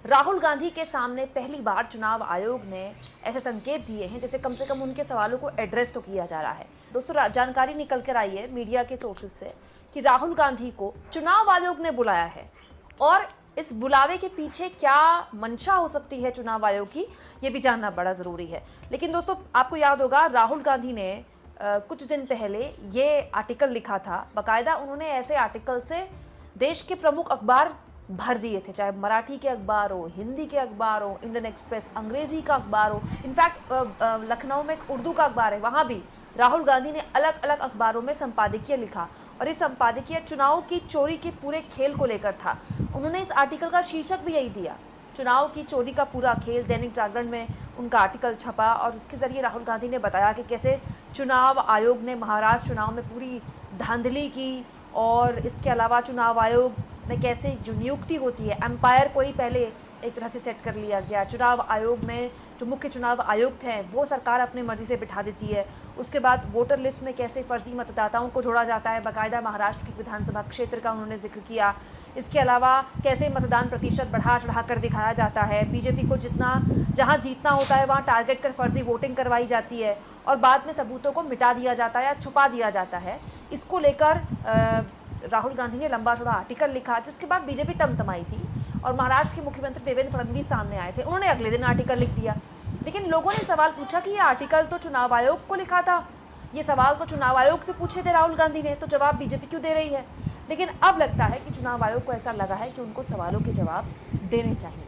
राहुल गांधी के सामने पहली बार चुनाव आयोग ने ऐसे संकेत दिए हैं जैसे कम से कम उनके सवालों को एड्रेस तो किया जा रहा है। दोस्तों, जानकारी निकल कर आई है मीडिया के सोर्सेज से कि राहुल गांधी को चुनाव आयोग ने बुलाया है और इस बुलावे के पीछे क्या मंशा हो सकती है चुनाव आयोग की, ये भी जानना बड़ा ज़रूरी है। लेकिन दोस्तों, आपको याद होगा राहुल गांधी ने कुछ दिन पहले ये आर्टिकल लिखा था। बाकायदा उन्होंने ऐसे आर्टिकल से देश के प्रमुख अखबार भर दिए थे, चाहे मराठी के अखबार हो, हिंदी के अखबार हो, इंडियन एक्सप्रेस अंग्रेजी का अखबार हो। इनफैक्ट लखनऊ में एक उर्दू का अखबार है, वहाँ भी राहुल गांधी ने अलग अलग अखबारों में संपादकीय लिखा और ये संपादकीय चुनाव की चोरी के पूरे खेल को लेकर था। उन्होंने इस आर्टिकल का शीर्षक भी यही दिया, चुनाव की चोरी का पूरा खेल। दैनिक जागरण में उनका आर्टिकल छपा और उसके जरिए राहुल गांधी ने बताया कि कैसे चुनाव आयोग ने महाराष्ट्र चुनाव में पूरी धांधली की और इसके अलावा चुनाव आयोग में कैसे जो नियुक्ति होती है, एम्पायर को ही पहले एक तरह से सेट कर लिया गया। चुनाव आयोग में जो मुख्य चुनाव आयुक्त हैं वो सरकार अपनी मर्जी से बिठा देती है। उसके बाद वोटर लिस्ट में कैसे फर्जी मतदाताओं को जोड़ा जाता है, बाकायदा महाराष्ट्र के विधानसभा क्षेत्र का उन्होंने जिक्र किया। इसके अलावा कैसे मतदान प्रतिशत बढ़ा चढ़ा कर दिखाया जाता है, बीजेपी को जितना जहां जीतना होता है वहां टारगेट कर फर्जी वोटिंग करवाई जाती है और बाद में सबूतों को मिटा दिया जाता है या छुपा दिया जाता है। इसको लेकर राहुल गांधी ने लंबा चौड़ा आर्टिकल लिखा, जिसके बाद बीजेपी तमतमाई थी और महाराष्ट्र के मुख्यमंत्री देवेंद्र फडणवीस सामने आए थे। उन्होंने अगले दिन आर्टिकल लिख दिया। लेकिन लोगों ने सवाल पूछा कि ये आर्टिकल तो चुनाव आयोग को लिखा था, ये सवाल तो चुनाव आयोग से पूछे थे राहुल गांधी ने, तो जवाब बीजेपी क्यों दे रही है। लेकिन अब लगता है कि चुनाव आयोग को ऐसा लगा है कि उनको सवालों के जवाब देने चाहिए।